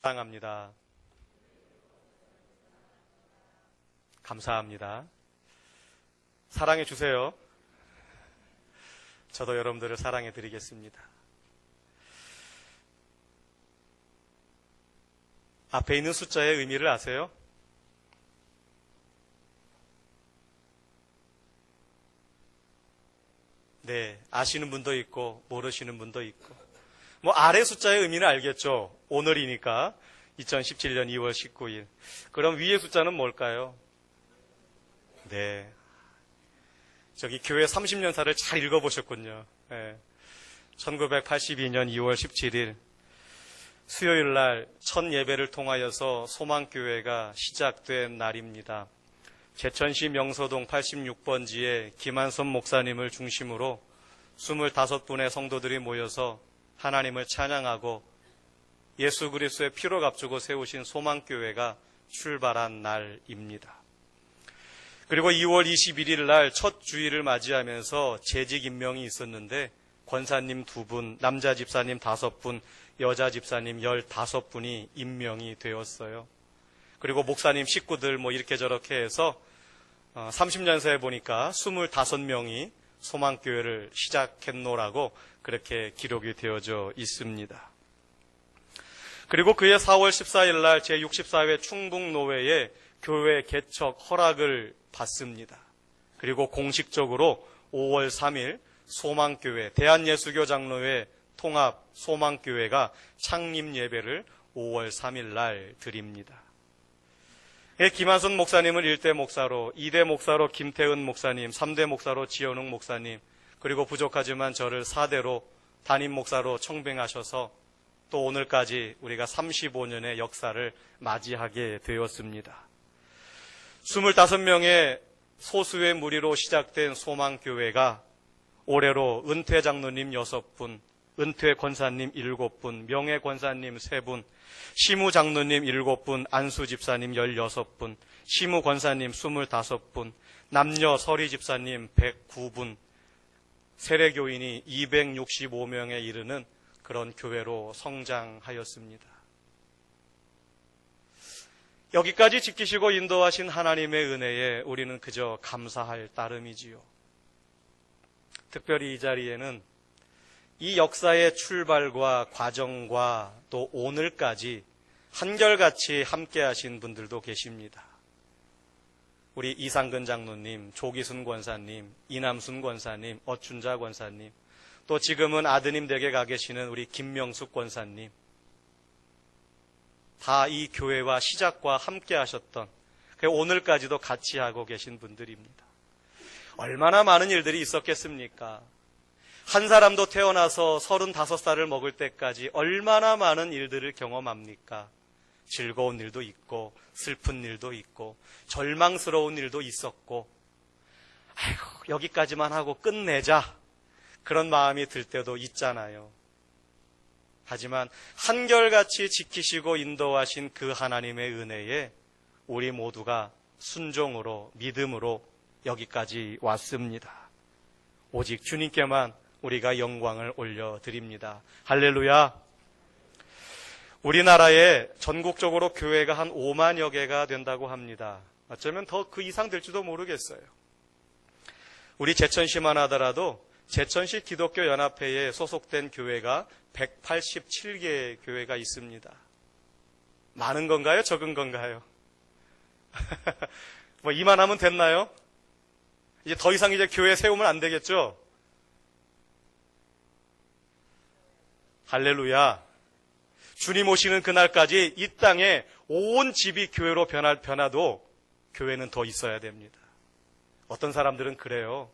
사랑합니다. 감사합니다. 사랑해 주세요. 저도 여러분들을 사랑해 드리겠습니다. 앞에 있는 숫자의 의미를 아세요? 네, 아시는 분도 있고 모르시는 분도 있고. 아래 숫자의 의미는 알겠죠? 오늘이니까 2017년 2월 19일. 그럼 위의 숫자는 뭘까요? 네, 저기 교회 30년사를 잘 읽어보셨군요. 네. 1982년 2월 17일 수요일 날 첫 예배를 통하여서 소망교회가 시작된 날입니다. 제천시 명서동 86번지에 김한선 목사님을 중심으로 25분의 성도들이 모여서 하나님을 찬양하고 예수 그리스도의 피로 값주고 세우신 소망교회가 출발한 날입니다. 그리고 2월 21일 날 첫 주일을 맞이하면서 재직 임명이 있었는데 권사님 2분, 남자 집사님 5분, 여자 집사님 15분이 임명이 되었어요. 그리고 목사님 식구들 이렇게 저렇게 해서 30년사에 보니까 25명이 소망교회를 시작했노라고 그렇게 기록이 되어져 있습니다. 그리고 그해 4월 14일 날 제64회 충북노회에 교회 개척 허락을 받습니다. 그리고 공식적으로 5월 3일 소망교회, 대한예수교 장로회 통합 소망교회가 창립 예배를 5월 3일 날 드립니다. 김한선 목사님을 1대 목사로, 2대 목사로 김태은 목사님, 3대 목사로 지현웅 목사님, 그리고 부족하지만 저를 4대로 담임 목사로 청빙하셔서 또 오늘까지 우리가 35년의 역사를 맞이하게 되었습니다. 25명의 소수의 무리로 시작된 소망교회가 올해로 은퇴 장로님 6분, 은퇴 권사님 7분, 명예 권사님 3분, 시무 장로님 7분, 안수 집사님 16분, 시무 권사님 25분, 남녀 서리 집사님 109분, 세례교인이 265명에 이르는 그런 교회로 성장하였습니다. 여기까지 지키시고 인도하신 하나님의 은혜에 우리는 그저 감사할 따름이지요. 특별히 이 자리에는 이 역사의 출발과 과정과 또 오늘까지 한결같이 함께하신 분들도 계십니다. 우리 이상근 장로님, 조기순 권사님, 이남순 권사님, 어춘자 권사님, 또 지금은 아드님 댁에 가 계시는 우리 김명숙 권사님, 다 이 교회와 시작과 함께 하셨던, 오늘까지도 같이 하고 계신 분들입니다. 얼마나 많은 일들이 있었겠습니까? 한 사람도 태어나서 35살을 먹을 때까지 얼마나 많은 일들을 경험합니까? 즐거운 일도 있고 슬픈 일도 있고 절망스러운 일도 있었고, 아이고 여기까지만 하고 끝내자, 그런 마음이 들 때도 있잖아요. 하지만 한결같이 지키시고 인도하신 그 하나님의 은혜에 우리 모두가 순종으로 믿음으로 여기까지 왔습니다. 오직 주님께만 우리가 영광을 올려드립니다. 할렐루야. 우리나라에 전국적으로 교회가 한 5만여 개가 된다고 합니다. 어쩌면 더 그 이상 될지도 모르겠어요. 우리 제천시만 하더라도 제천시 기독교 연합회에 소속된 교회가 187개 교회가 있습니다. 많은 건가요? 적은 건가요? 이만하면 됐나요? 이제 더 이상 교회 세우면 안 되겠죠? 할렐루야. 주님 오시는 그날까지 이 땅에 온 집이 교회로 변화도 교회는 더 있어야 됩니다. 어떤 사람들은 그래요.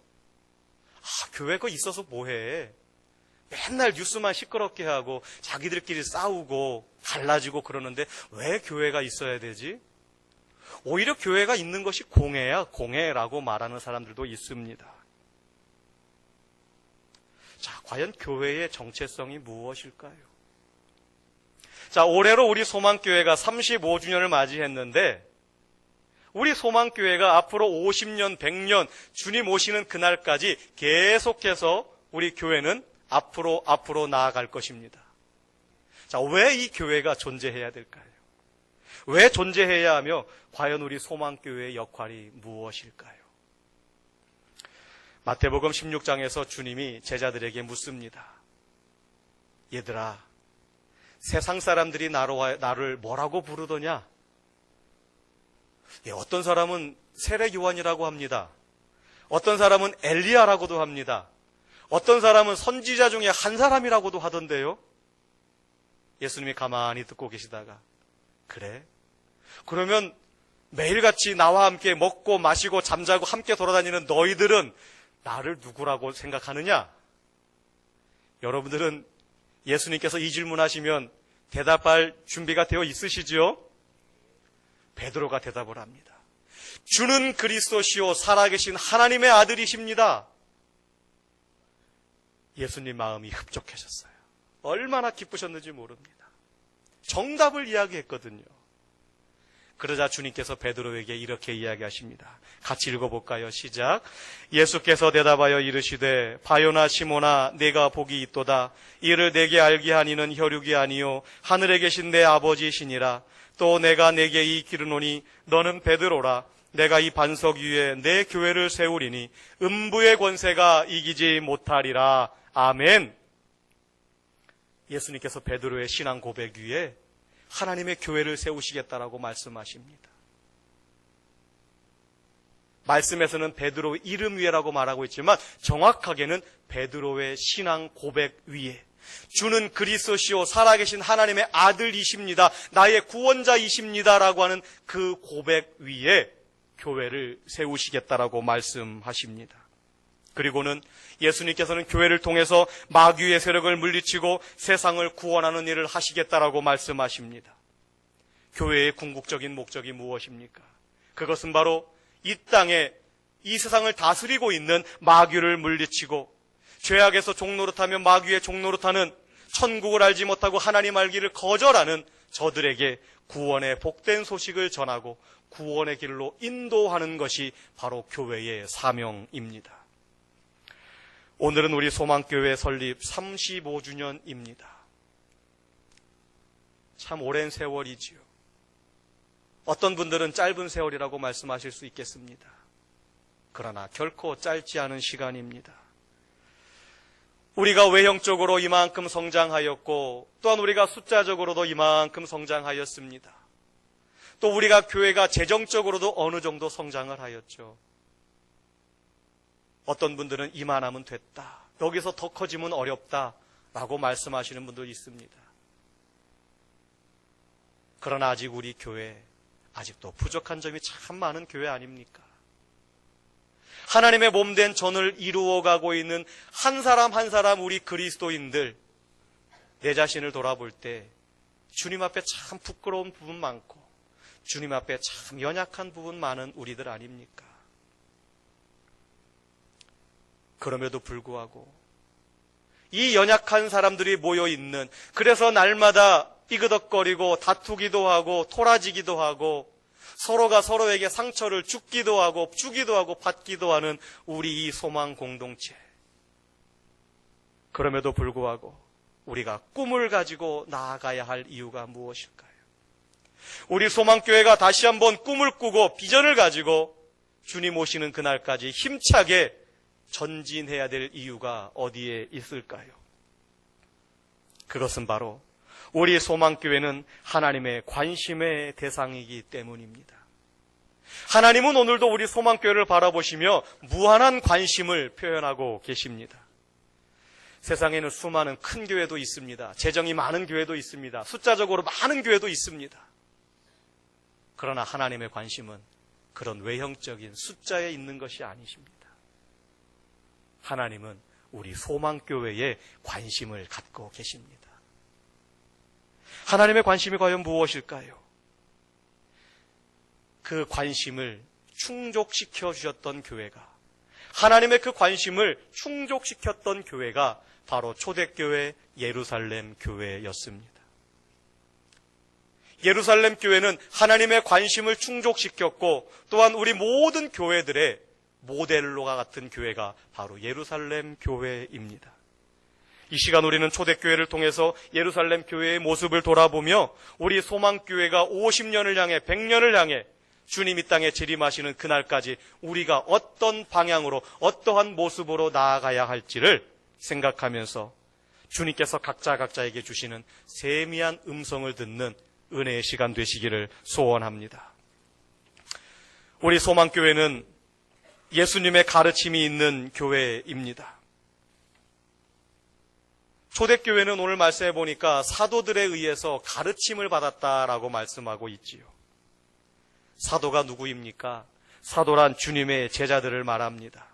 교회가 있어서 뭐해? 맨날 뉴스만 시끄럽게 하고 자기들끼리 싸우고 갈라지고 그러는데 왜 교회가 있어야 되지? 오히려 교회가 있는 것이 공해야, 공해라고 말하는 사람들도 있습니다. 자, 과연 교회의 정체성이 무엇일까요? 자, 올해로 우리 소망교회가 35주년을 맞이했는데 우리 소망교회가 앞으로 50년, 100년 주님 오시는 그날까지 계속해서 우리 교회는 앞으로 나아갈 것입니다. 자, 왜 이 교회가 존재해야 될까요? 왜 존재해야 하며 과연 우리 소망교회의 역할이 무엇일까요? 마태복음 16장에서 주님이 제자들에게 묻습니다. 얘들아, 세상 사람들이 나를 뭐라고 부르더냐? 어떤 사람은 세례 요한이라고 합니다. 어떤 사람은 엘리야라고도 합니다. 어떤 사람은 선지자 중에 한 사람이라고도 하던데요. 예수님이 가만히 듣고 계시다가, 그래? 그러면 매일같이 나와 함께 먹고 마시고 잠자고 함께 돌아다니는 너희들은 나를 누구라고 생각하느냐? 여러분들은 예수님께서 이 질문하시면 대답할 준비가 되어 있으시지요? 베드로가 대답을 합니다. 주는 그리스도시요 살아계신 하나님의 아들이십니다. 예수님 마음이 흡족하셨어요. 얼마나 기쁘셨는지 모릅니다. 정답을 이야기했거든요. 그러자 주님께서 베드로에게 이렇게 이야기하십니다. 같이 읽어볼까요? 시작. 예수께서 대답하여 이르시되 바요나 시몬아 내가 복이 있도다. 이를 내게 알게 하니는 혈육이 아니요 하늘에 계신 내 아버지시니라. 또 내가 내게 이 기르노니 너는 베드로라. 내가 이 반석 위에 내 교회를 세우리니 음부의 권세가 이기지 못하리라. 아멘. 예수님께서 베드로의 신앙 고백 위에 하나님의 교회를 세우시겠다라고 말씀하십니다. 말씀에서는 베드로의 이름 위에라고 말하고 있지만 정확하게는 베드로의 신앙 고백 위에 주는 그리스도시요 살아계신 하나님의 아들이십니다. 나의 구원자이십니다라고 하는 그 고백 위에 교회를 세우시겠다라고 말씀하십니다. 그리고는 예수님께서는 교회를 통해서 마귀의 세력을 물리치고 세상을 구원하는 일을 하시겠다라고 말씀하십니다. 교회의 궁극적인 목적이 무엇입니까? 그것은 바로 이 땅에 이 세상을 다스리고 있는 마귀를 물리치고 죄악에서 종노릇하며 마귀의 종노릇하는 천국을 알지 못하고 하나님 알기를 거절하는 저들에게 구원의 복된 소식을 전하고 구원의 길로 인도하는 것이 바로 교회의 사명입니다. 오늘은 우리 소망교회 설립 35주년입니다. 참 오랜 세월이지요. 어떤 분들은 짧은 세월이라고 말씀하실 수 있겠습니다. 그러나 결코 짧지 않은 시간입니다. 우리가 외형적으로 이만큼 성장하였고 또한 우리가 숫자적으로도 이만큼 성장하였습니다. 또 우리가 교회가 재정적으로도 어느 정도 성장을 하였죠. 어떤 분들은 이만하면 됐다. 여기서 더 커지면 어렵다라고 말씀하시는 분도 있습니다. 그러나 아직 우리 교회 아직도 부족한 점이 참 많은 교회 아닙니까? 하나님의 몸된 전을 이루어가고 있는 한 사람 한 사람 우리 그리스도인들 내 자신을 돌아볼 때 주님 앞에 참 부끄러운 부분 많고 주님 앞에 참 연약한 부분 많은 우리들 아닙니까? 그럼에도 불구하고 이 연약한 사람들이 모여있는 그래서 날마다 삐그덕거리고 다투기도 하고 토라지기도 하고 서로가 서로에게 상처를 주기도 하고 받기도 하는 우리 이 소망 공동체. 그럼에도 불구하고 우리가 꿈을 가지고 나아가야 할 이유가 무엇일까요? 우리 소망교회가 다시 한번 꿈을 꾸고 비전을 가지고 주님 오시는 그날까지 힘차게 전진해야 될 이유가 어디에 있을까요? 그것은 바로 우리 소망교회는 하나님의 관심의 대상이기 때문입니다. 하나님은 오늘도 우리 소망교회를 바라보시며 무한한 관심을 표현하고 계십니다. 세상에는 수많은 큰 교회도 있습니다. 재정이 많은 교회도 있습니다. 숫자적으로 많은 교회도 있습니다. 그러나 하나님의 관심은 그런 외형적인 숫자에 있는 것이 아니십니다. 하나님은 우리 소망교회에 관심을 갖고 계십니다. 하나님의 관심이 과연 무엇일까요? 그 관심을 충족시켜 주셨던 교회가, 하나님의 그 관심을 충족시켰던 교회가 바로 초대교회 예루살렘 교회였습니다. 예루살렘 교회는 하나님의 관심을 충족시켰고 또한 우리 모든 교회들의 모델로가 같은 교회가 바로 예루살렘 교회입니다. 이 시간 우리는 초대교회를 통해서 예루살렘 교회의 모습을 돌아보며 우리 소망교회가 50년을 향해 100년을 향해 주님 이 땅에 재림하시는 그날까지 우리가 어떤 방향으로 어떠한 모습으로 나아가야 할지를 생각하면서 주님께서 각자에게 주시는 세미한 음성을 듣는 은혜의 시간 되시기를 소원합니다. 우리 소망교회는 예수님의 가르침이 있는 교회입니다. 초대교회는 오늘 말씀해 보니까 사도들에 의해서 가르침을 받았다라고 말씀하고 있지요. 사도가 누구입니까? 사도란 주님의 제자들을 말합니다.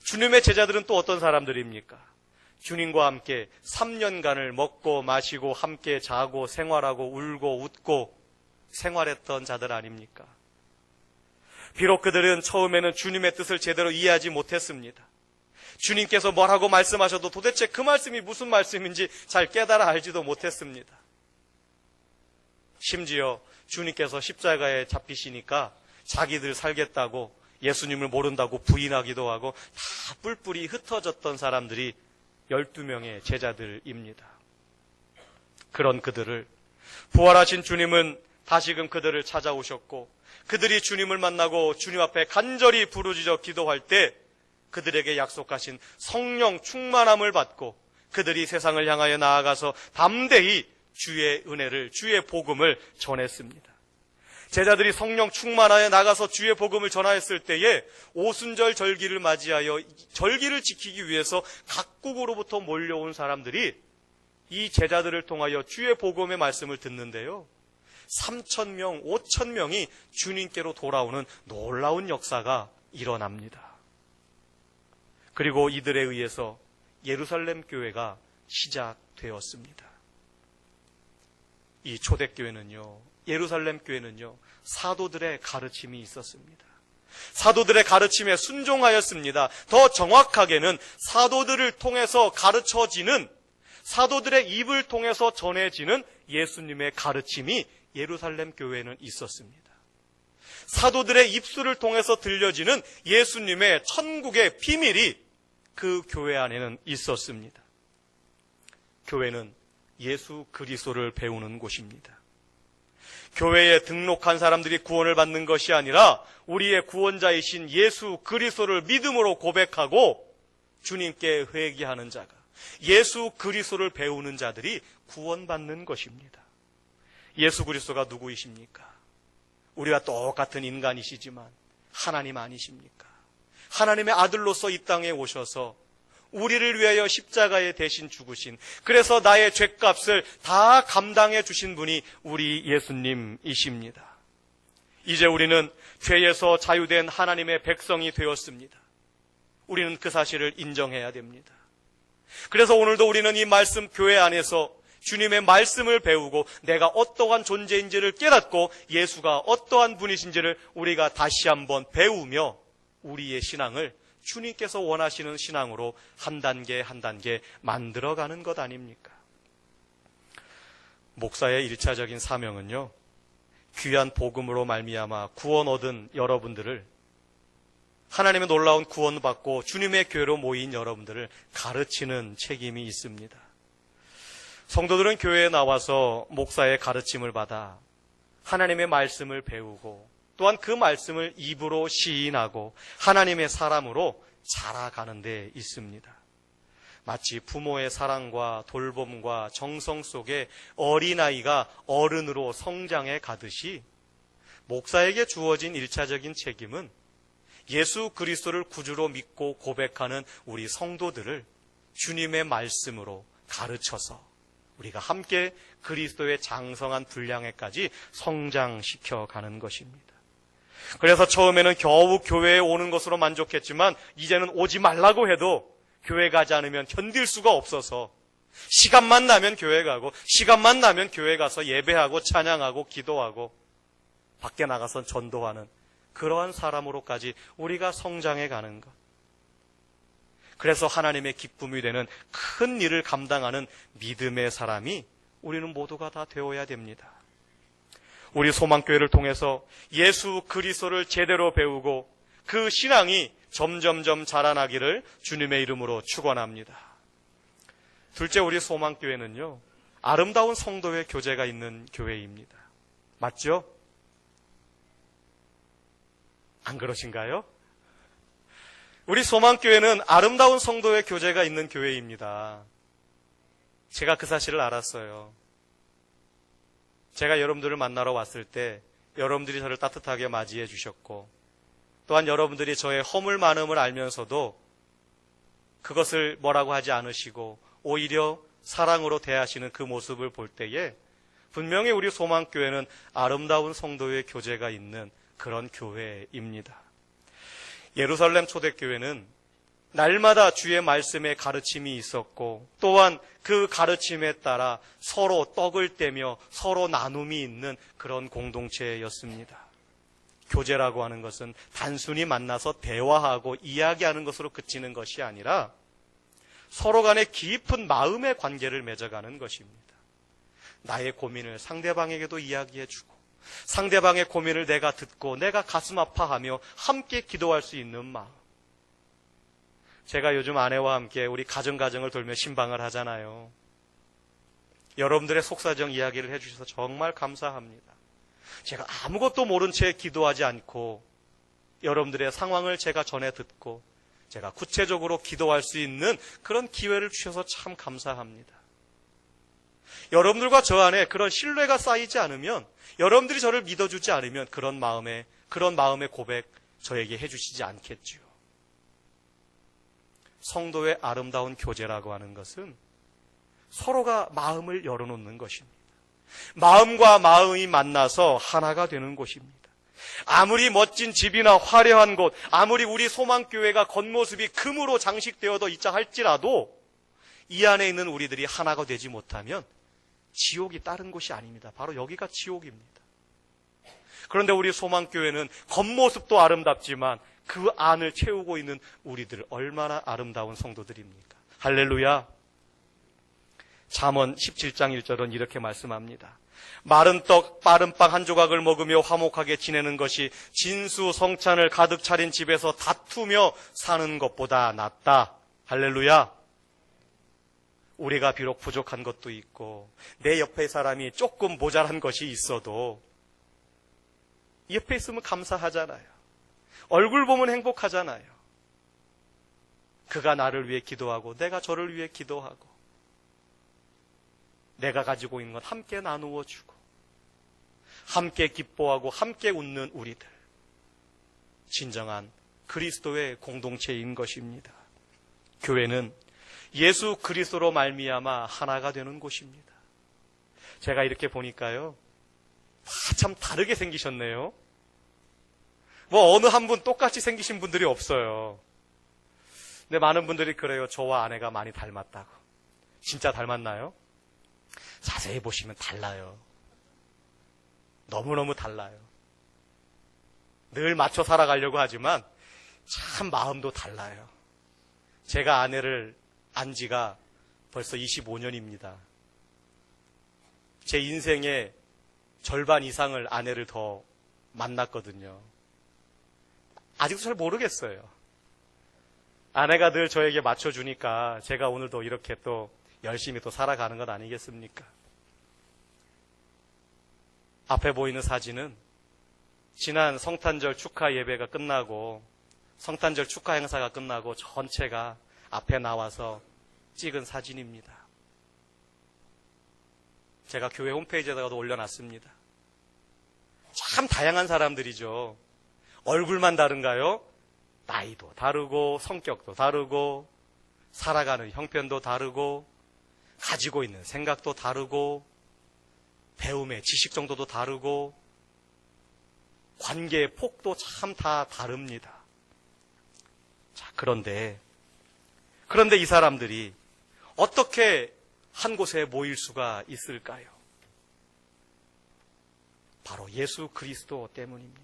주님의 제자들은 또 어떤 사람들입니까? 주님과 함께 3년간을 먹고 마시고 함께 자고 생활하고 울고 웃고 생활했던 자들 아닙니까? 비록 그들은 처음에는 주님의 뜻을 제대로 이해하지 못했습니다. 주님께서 뭐라고 말씀하셔도 도대체 그 말씀이 무슨 말씀인지 잘 깨달아 알지도 못했습니다. 심지어 주님께서 십자가에 잡히시니까 자기들 살겠다고 예수님을 모른다고 부인하기도 하고 다 뿔뿔이 흩어졌던 사람들이 12명의 제자들입니다. 그런 그들을 부활하신 주님은 다시금 그들을 찾아오셨고 그들이 주님을 만나고 주님 앞에 간절히 부르짖어 기도할 때 그들에게 약속하신 성령 충만함을 받고 그들이 세상을 향하여 나아가서 담대히 주의 은혜를, 주의 복음을 전했습니다. 제자들이 성령 충만하여 나가서 주의 복음을 전하였을 때에 오순절 절기를 맞이하여 절기를 지키기 위해서 각국으로부터 몰려온 사람들이 이 제자들을 통하여 주의 복음의 말씀을 듣는데요. 3,000명, 5,000명이 주님께로 돌아오는 놀라운 역사가 일어납니다. 그리고 이들에 의해서 예루살렘 교회가 시작되었습니다. 이 초대교회는요, 예루살렘 교회는요, 사도들의 가르침이 있었습니다. 사도들의 가르침에 순종하였습니다. 더 정확하게는 사도들을 통해서 가르쳐지는, 사도들의 입을 통해서 전해지는 예수님의 가르침이 예루살렘 교회에는 있었습니다. 사도들의 입술을 통해서 들려지는 예수님의 천국의 비밀이 그 교회 안에는 있었습니다. 교회는 예수 그리스도를 배우는 곳입니다. 교회에 등록한 사람들이 구원을 받는 것이 아니라 우리의 구원자이신 예수 그리스도를 믿음으로 고백하고 주님께 회개하는 자가, 예수 그리스도를 배우는 자들이 구원받는 것입니다. 예수 그리스도가 누구이십니까? 우리와 똑같은 인간이시지만 하나님 아니십니까? 하나님의 아들로서 이 땅에 오셔서 우리를 위하여 십자가에 대신 죽으신, 그래서 나의 죗값을 다 감당해 주신 분이 우리 예수님이십니다. 이제 우리는 죄에서 자유된 하나님의 백성이 되었습니다. 우리는 그 사실을 인정해야 됩니다. 그래서 오늘도 우리는 이 말씀 교회 안에서 주님의 말씀을 배우고 내가 어떠한 존재인지를 깨닫고 예수가 어떠한 분이신지를 우리가 다시 한번 배우며 우리의 신앙을 주님께서 원하시는 신앙으로 한 단계 한 단계 만들어가는 것 아닙니까? 목사의 1차적인 사명은요, 귀한 복음으로 말미암아 구원 얻은 여러분들을, 하나님의 놀라운 구원 받고 주님의 교회로 모인 여러분들을 가르치는 책임이 있습니다. 성도들은 교회에 나와서 목사의 가르침을 받아 하나님의 말씀을 배우고 또한 그 말씀을 입으로 시인하고 하나님의 사람으로 자라가는 데 있습니다. 마치 부모의 사랑과 돌봄과 정성 속에 어린아이가 어른으로 성장해 가듯이 목사에게 주어진 1차적인 책임은 예수 그리스도를 구주로 믿고 고백하는 우리 성도들을 주님의 말씀으로 가르쳐서 우리가 함께 그리스도의 장성한 분량에까지 성장시켜 가는 것입니다. 그래서 처음에는 겨우 교회에 오는 것으로 만족했지만 이제는 오지 말라고 해도 교회 가지 않으면 견딜 수가 없어서 시간만 나면 교회 가고 시간만 나면 교회 가서 예배하고 찬양하고 기도하고 밖에 나가서 전도하는 그러한 사람으로까지 우리가 성장해 가는 것. 그래서 하나님의 기쁨이 되는 큰 일을 감당하는 믿음의 사람이 우리는 모두가 다 되어야 됩니다. 우리 소망교회를 통해서 예수 그리스도를 제대로 배우고 그 신앙이 점점점 자라나기를 주님의 이름으로 축원합니다. 둘째, 우리 소망교회는요, 아름다운 성도의 교제가 있는 교회입니다. 맞죠? 안 그러신가요? 우리 소망교회는 아름다운 성도의 교제가 있는 교회입니다. 제가 그 사실을 알았어요. 제가 여러분들을 만나러 왔을 때 여러분들이 저를 따뜻하게 맞이해 주셨고, 또한 여러분들이 저의 허물 많음을 알면서도 그것을 뭐라고 하지 않으시고 오히려 사랑으로 대하시는 그 모습을 볼 때에 분명히 우리 소망교회는 아름다운 성도의 교제가 있는 그런 교회입니다. 예루살렘 초대교회는 날마다 주의 말씀의 가르침이 있었고, 또한 그 가르침에 따라 서로 떡을 떼며 서로 나눔이 있는 그런 공동체였습니다. 교제라고 하는 것은 단순히 만나서 대화하고 이야기하는 것으로 그치는 것이 아니라 서로 간에 깊은 마음의 관계를 맺어가는 것입니다. 나의 고민을 상대방에게도 이야기해주고, 상대방의 고민을 내가 듣고 내가 가슴 아파하며 함께 기도할 수 있는 마음. 제가 요즘 아내와 함께 우리 가정을 돌며 신방을 하잖아요. 여러분들의 속사정 이야기를 해주셔서 정말 감사합니다. 제가 아무것도 모른 채 기도하지 않고 여러분들의 상황을 제가 전해 듣고 제가 구체적으로 기도할 수 있는 그런 기회를 주셔서 참 감사합니다. 여러분들과 저 안에 그런 신뢰가 쌓이지 않으면, 여러분들이 저를 믿어주지 않으면 그런 마음의 고백 저에게 해주시지 않겠지요. 성도의 아름다운 교제라고 하는 것은 서로가 마음을 열어놓는 것입니다. 마음과 마음이 만나서 하나가 되는 곳입니다. 아무리 멋진 집이나 화려한 곳, 아무리 우리 소망교회가 겉모습이 금으로 장식되어도 있자 할지라도 이 안에 있는 우리들이 하나가 되지 못하면 지옥이 다른 곳이 아닙니다. 바로 여기가 지옥입니다. 그런데 우리 소망교회는 겉모습도 아름답지만 그 안을 채우고 있는 우리들, 얼마나 아름다운 성도들입니까? 할렐루야. 잠언 17장 1절은 이렇게 말씀합니다. 마른 떡, 빠른 빵 한 조각을 먹으며 화목하게 지내는 것이 진수성찬을 가득 차린 집에서 다투며 사는 것보다 낫다. 할렐루야. 우리가 비록 부족한 것도 있고 내 옆에 사람이 조금 모자란 것이 있어도 옆에 있으면 감사하잖아요. 얼굴 보면 행복하잖아요. 그가 나를 위해 기도하고 내가 저를 위해 기도하고 내가 가지고 있는 것 함께 나누어 주고 함께 기뻐하고 함께 웃는 우리들, 진정한 그리스도의 공동체인 것입니다. 교회는 예수 그리스도로 말미암아 하나가 되는 곳입니다. 제가 이렇게 보니까요, 참 다르게 생기셨네요. 뭐 어느 한 분 똑같이 생기신 분들이 없어요. 근데 많은 분들이 그래요. 저와 아내가 많이 닮았다고. 진짜 닮았나요? 자세히 보시면 달라요. 너무너무 달라요. 늘 맞춰 살아가려고 하지만 참 마음도 달라요. 제가 아내를 안 지가 벌써 25년입니다. 제 인생의 절반 이상을 아내를 더 만났거든요. 아직도 잘 모르겠어요. 아내가 늘 저에게 맞춰주니까 제가 오늘도 이렇게 또 열심히 또 살아가는 것 아니겠습니까? 앞에 보이는 사진은 지난 성탄절 축하 예배가 끝나고 성탄절 축하 행사가 끝나고 전체가 앞에 나와서 찍은 사진입니다. 제가 교회 홈페이지에다가도 올려놨습니다. 참 다양한 사람들이죠. 얼굴만 다른가요? 나이도 다르고 성격도 다르고 살아가는 형편도 다르고 가지고 있는 생각도 다르고 배움의 지식 정도도 다르고 관계의 폭도 참 다 다릅니다. 자, 그런데 이 사람들이 어떻게 한 곳에 모일 수가 있을까요? 바로 예수 그리스도 때문입니다.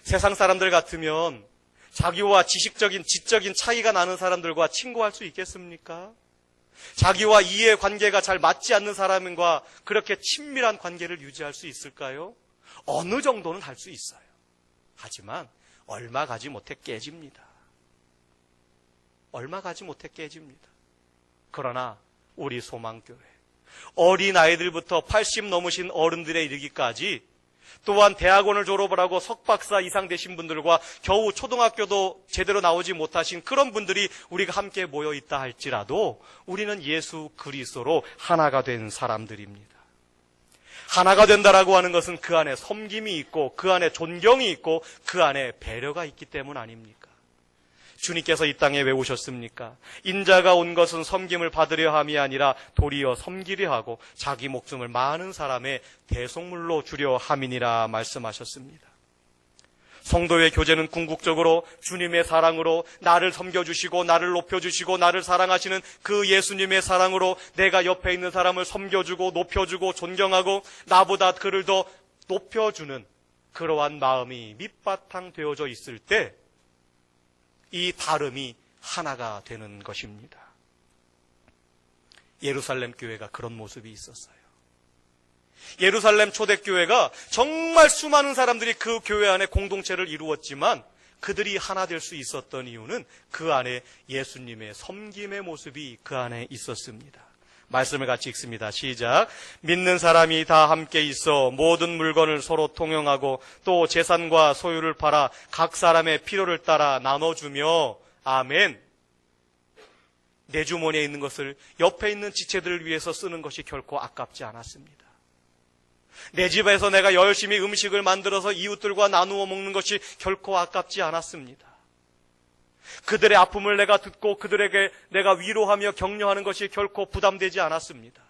세상 사람들 같으면 자기와 지적인 차이가 나는 사람들과 친구할 수 있겠습니까? 자기와 이해 관계가 잘 맞지 않는 사람과 그렇게 친밀한 관계를 유지할 수 있을까요? 어느 정도는 할 수 있어요. 하지만 얼마 가지 못해 깨집니다. 얼마 가지 못해 깨집니다. 그러나 우리 소망교회, 어린아이들부터 80 넘으신 어른들에 이르기까지, 또한 대학원을 졸업을 하고 석박사 이상 되신 분들과 겨우 초등학교도 제대로 나오지 못하신 그런 분들이 우리가 함께 모여 있다 할지라도 우리는 예수 그리스도로 하나가 된 사람들입니다. 하나가 된다라고 하는 것은 그 안에 섬김이 있고 그 안에 존경이 있고 그 안에 배려가 있기 때문 아닙니까? 주님께서 이 땅에 왜 오셨습니까? 인자가 온 것은 섬김을 받으려 함이 아니라 도리어 섬기려 하고 자기 목숨을 많은 사람의 대속물로 주려 함이니라 말씀하셨습니다. 성도의 교제는 궁극적으로 주님의 사랑으로 나를 섬겨주시고 나를 높여주시고 나를 사랑하시는 그 예수님의 사랑으로 내가 옆에 있는 사람을 섬겨주고 높여주고 존경하고 나보다 그를 더 높여주는 그러한 마음이 밑바탕 되어져 있을 때 이 다름이 하나가 되는 것입니다. 예루살렘 교회가 그런 모습이 있었어요. 예루살렘 초대교회가 정말 수많은 사람들이 그 교회 안에 공동체를 이루었지만 그들이 하나 될 수 있었던 이유는 그 안에 예수님의 섬김의 모습이 그 안에 있었습니다. 말씀을 같이 읽습니다. 시작. 믿는 사람이 다 함께 있어 모든 물건을 서로 통용하고 또 재산과 소유를 팔아 각 사람의 필요를 따라 나눠주며 아멘. 내 주머니에 있는 것을 옆에 있는 지체들을 위해서 쓰는 것이 결코 아깝지 않았습니다. 내 집에서 내가 열심히 음식을 만들어서 이웃들과 나누어 먹는 것이 결코 아깝지 않았습니다. 그들의 아픔을 내가 듣고 그들에게 내가 위로하며 격려하는 것이 결코 부담되지 않았습니다.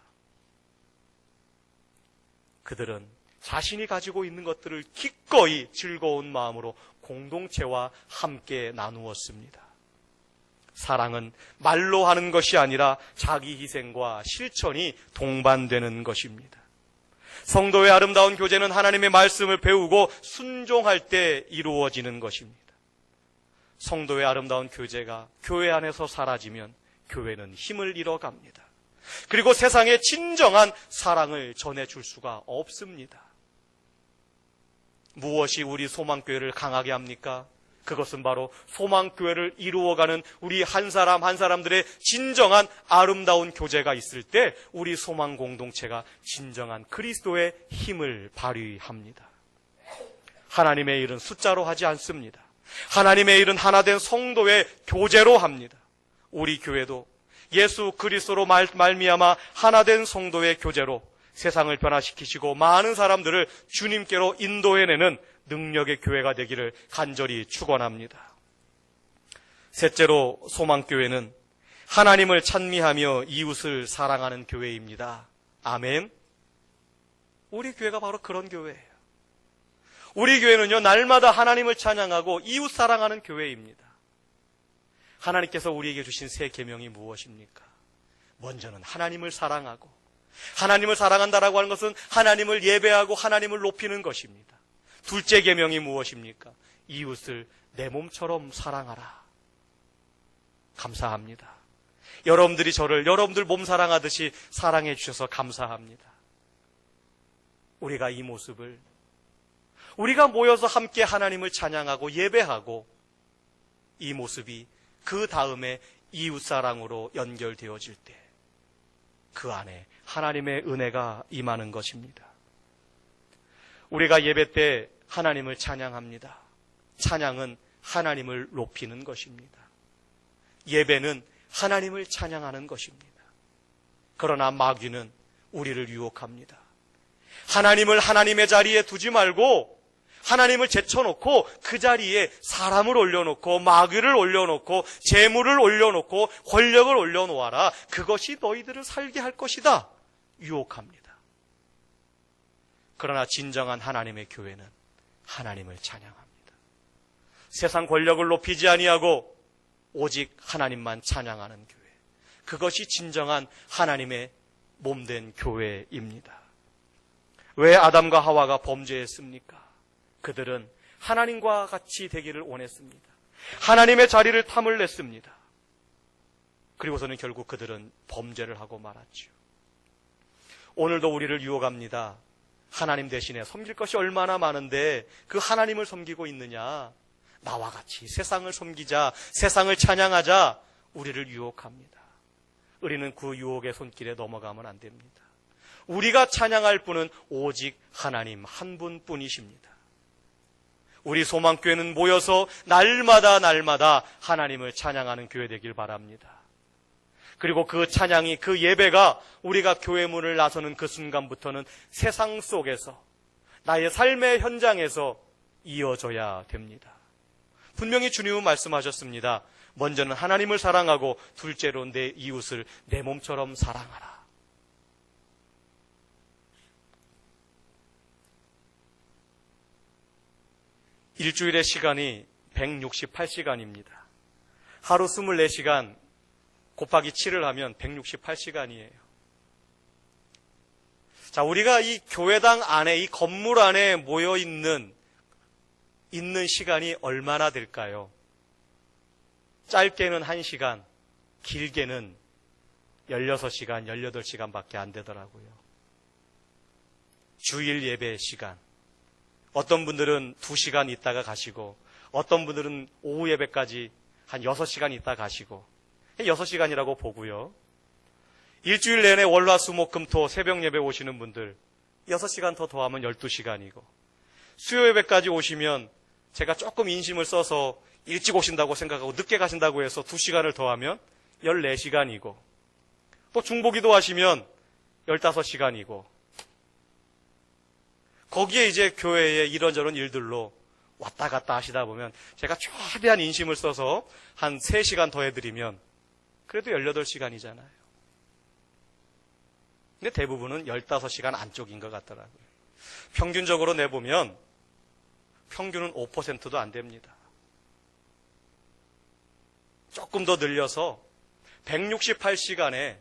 그들은 자신이 가지고 있는 것들을 기꺼이 즐거운 마음으로 공동체와 함께 나누었습니다. 사랑은 말로 하는 것이 아니라 자기 희생과 실천이 동반되는 것입니다. 성도의 아름다운 교제는 하나님의 말씀을 배우고 순종할 때 이루어지는 것입니다. 성도의 아름다운 교제가 교회 안에서 사라지면 교회는 힘을 잃어갑니다. 그리고 세상에 진정한 사랑을 전해줄 수가 없습니다. 무엇이 우리 소망교회를 강하게 합니까? 그것은 바로 소망교회를 이루어가는 우리 한 사람 한 사람들의 진정한 아름다운 교제가 있을 때 우리 소망공동체가 진정한 그리스도의 힘을 발휘합니다. 하나님의 일은 숫자로 하지 않습니다. 하나님의 일은 하나된 성도의 교제로 합니다. 우리 교회도 예수 그리스도로 말미암아 하나된 성도의 교제로 세상을 변화시키시고 많은 사람들을 주님께로 인도해내는 능력의 교회가 되기를 간절히 축원합니다. 셋째로 소망교회는 하나님을 찬미하며 이웃을 사랑하는 교회입니다. 아멘. 우리 교회가 바로 그런 교회예요. 우리 교회는요, 날마다 하나님을 찬양하고 이웃 사랑하는 교회입니다. 하나님께서 우리에게 주신 새 계명이 무엇입니까? 먼저는 하나님을 사랑하고, 하나님을 사랑한다라고 하는 것은 하나님을 예배하고 하나님을 높이는 것입니다. 둘째 계명이 무엇입니까? 이웃을 내 몸처럼 사랑하라. 감사합니다. 여러분들이 저를 여러분들 몸 사랑하듯이 사랑해 주셔서 감사합니다. 우리가 이 모습을, 우리가 모여서 함께 하나님을 찬양하고 예배하고 이 모습이 그 다음에 이웃사랑으로 연결되어질 때 그 안에 하나님의 은혜가 임하는 것입니다. 우리가 예배 때 하나님을 찬양합니다. 찬양은 하나님을 높이는 것입니다. 예배는 하나님을 찬양하는 것입니다. 그러나 마귀는 우리를 유혹합니다. 하나님을 하나님의 자리에 두지 말고 하나님을 제쳐놓고 그 자리에 사람을 올려놓고 마귀를 올려놓고 재물을 올려놓고 권력을 올려놓아라. 그것이 너희들을 살게 할 것이다. 유혹합니다. 그러나 진정한 하나님의 교회는 하나님을 찬양합니다. 세상 권력을 높이지 아니하고 오직 하나님만 찬양하는 교회. 그것이 진정한 하나님의 몸된 교회입니다. 왜 아담과 하와가 범죄했습니까? 그들은 하나님과 같이 되기를 원했습니다. 하나님의 자리를 탐을 냈습니다. 그리고서는 결국 그들은 범죄를 하고 말았죠. 오늘도 우리를 유혹합니다. 하나님 대신에 섬길 것이 얼마나 많은데 그 하나님을 섬기고 있느냐. 나와 같이 세상을 섬기자, 세상을 찬양하자. 우리를 유혹합니다. 우리는 그 유혹의 손길에 넘어가면 안 됩니다. 우리가 찬양할 분은 오직 하나님 한 분뿐이십니다. 우리 소망교회는 모여서 날마다 하나님을 찬양하는 교회 되길 바랍니다. 그리고 그 찬양이, 그 예배가 우리가 교회 문을 나서는 그 순간부터는 세상 속에서, 나의 삶의 현장에서 이어져야 됩니다. 분명히 주님은 말씀하셨습니다. 먼저는 하나님을 사랑하고 둘째로 내 이웃을 내 몸처럼 사랑하라. 일주일의 시간이 168시간입니다. 하루 24시간 곱하기 7을 하면 168시간이에요. 자, 우리가 이 교회당 안에, 이 건물 안에 모여 있는 시간이 얼마나 될까요? 짧게는 1시간, 길게는 16시간, 18시간밖에 안 되더라고요. 주일 예배 시간. 어떤 분들은 2시간 있다가 가시고, 어떤 분들은 오후 예배까지 한 6시간 있다 가시고, 6시간이라고 보고요. 일주일 내내 월화수목금토 새벽 예배 오시는 분들 6시간 더 더하면 12시간이고, 수요 예배까지 오시면 제가 조금 인심을 써서 일찍 오신다고 생각하고 늦게 가신다고 해서 2시간을 더하면 14시간이고, 또 중보기도 하시면 15시간이고, 거기에 이제 교회에 이런저런 일들로 왔다 갔다 하시다 보면 제가 최대한 인심을 써서 한 3시간 더 해드리면 그래도 18시간이잖아요. 근데 대부분은 15시간 안쪽인 것 같더라고요. 평균적으로 내보면 평균은 5%도 안 됩니다. 조금 더 늘려서 168시간에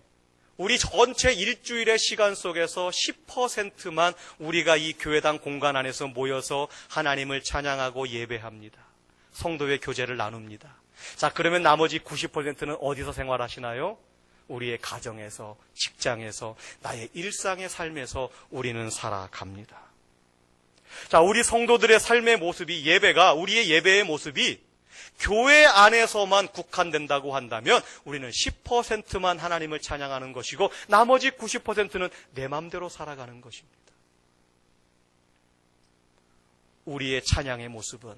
우리 전체 일주일의 시간 속에서 10%만 우리가 이 교회당 공간 안에서 모여서 하나님을 찬양하고 예배합니다. 성도의 교제를 나눕니다. 자, 그러면 나머지 90%는 어디서 생활하시나요? 우리의 가정에서, 직장에서, 나의 일상의 삶에서 우리는 살아갑니다. 자, 우리 성도들의 삶의 모습이, 우리의 예배의 모습이 교회 안에서만 국한된다고 한다면 우리는 10%만 하나님을 찬양하는 것이고 나머지 90%는 내 맘대로 살아가는 것입니다. 우리의 찬양의 모습은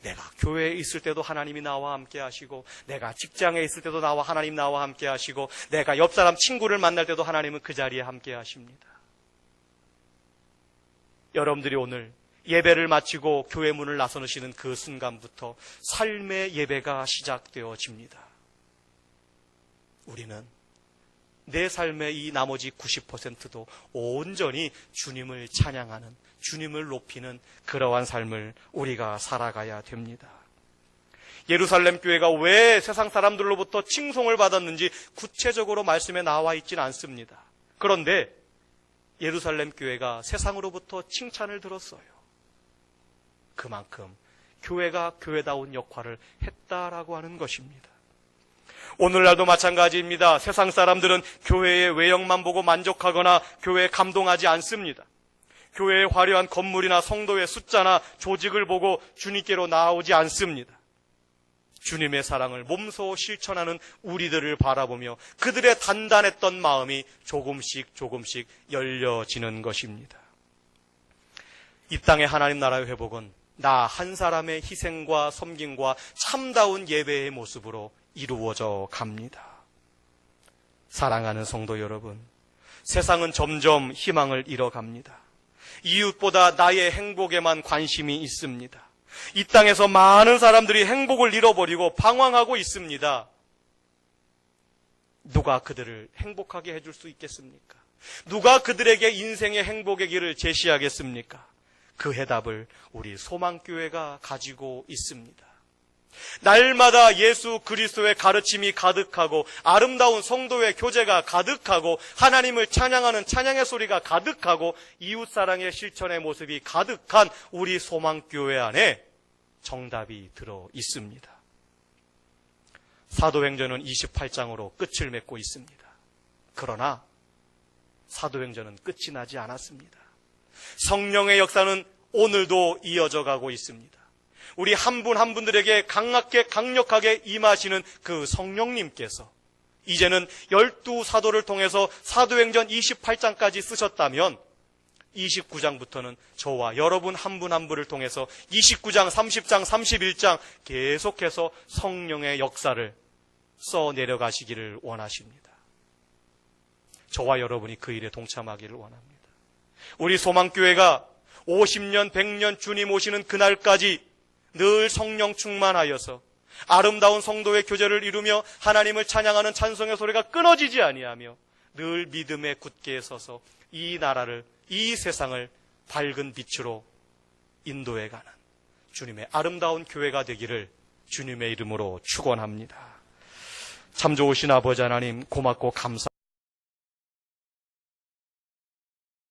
내가 교회에 있을 때도 하나님이 나와 함께 하시고, 내가 직장에 있을 때도 하나님 나와 함께 하시고, 내가 옆 사람 친구를 만날 때도 하나님은 그 자리에 함께 하십니다. 여러분들이 오늘 예배를 마치고 교회 문을 나서시는 그 순간부터 삶의 예배가 시작되어집니다. 우리는 내 삶의 이 나머지 90%도 온전히 주님을 찬양하는, 주님을 높이는 그러한 삶을 우리가 살아가야 됩니다. 예루살렘 교회가 왜 세상 사람들로부터 칭송을 받았는지 구체적으로 말씀에 나와 있지는 않습니다. 그런데 예루살렘 교회가 세상으로부터 칭찬을 들었어요. 그만큼 교회가 교회다운 역할을 했다라고 하는 것입니다. 오늘날도 마찬가지입니다. 세상 사람들은 교회의 외형만 보고 만족하거나 교회에 감동하지 않습니다. 교회의 화려한 건물이나 성도의 숫자나 조직을 보고 주님께로 나아오지 않습니다. 주님의 사랑을 몸소 실천하는 우리들을 바라보며 그들의 단단했던 마음이 조금씩 열려지는 것입니다. 이 땅의 하나님 나라의 회복은 나 한 사람의 희생과 섬김과 참다운 예배의 모습으로 이루어져 갑니다. 사랑하는 성도 여러분, 세상은 점점 희망을 잃어갑니다. 이웃보다 나의 행복에만 관심이 있습니다. 이 땅에서 많은 사람들이 행복을 잃어버리고 방황하고 있습니다. 누가 그들을 행복하게 해줄 수 있겠습니까? 누가 그들에게 인생의 행복의 길을 제시하겠습니까? 그 해답을 우리 소망교회가 가지고 있습니다. 날마다 예수 그리스도의 가르침이 가득하고 아름다운 성도의 교제가 가득하고 하나님을 찬양하는 찬양의 소리가 가득하고 이웃사랑의 실천의 모습이 가득한 우리 소망교회 안에 정답이 들어 있습니다. 사도행전은 28장으로 끝을 맺고 있습니다. 그러나 사도행전은 끝이 나지 않았습니다. 성령의 역사는 오늘도 이어져 가고 있습니다. 우리 한 분 한 분들에게 강력하게 임하시는 그 성령님께서 이제는 12사도를 통해서 사도행전 28장까지 쓰셨다면 29장부터는 저와 여러분 한 분 한 분을 통해서 29장, 30장, 31장 계속해서 성령의 역사를 써 내려가시기를 원하십니다. 저와 여러분이 그 일에 동참하기를 원합니다. 우리 소망교회가 50년, 100년 주님 오시는 그날까지 늘 성령 충만하여서 아름다운 성도의 교제를 이루며 하나님을 찬양하는 찬송의 소리가 끊어지지 아니하며 늘 믿음에 굳게 서서 이 나라를, 이 세상을 밝은 빛으로 인도해가는 주님의 아름다운 교회가 되기를 주님의 이름으로 축원합니다. 참 좋으신 아버지 하나님, 고맙고 감사합니다.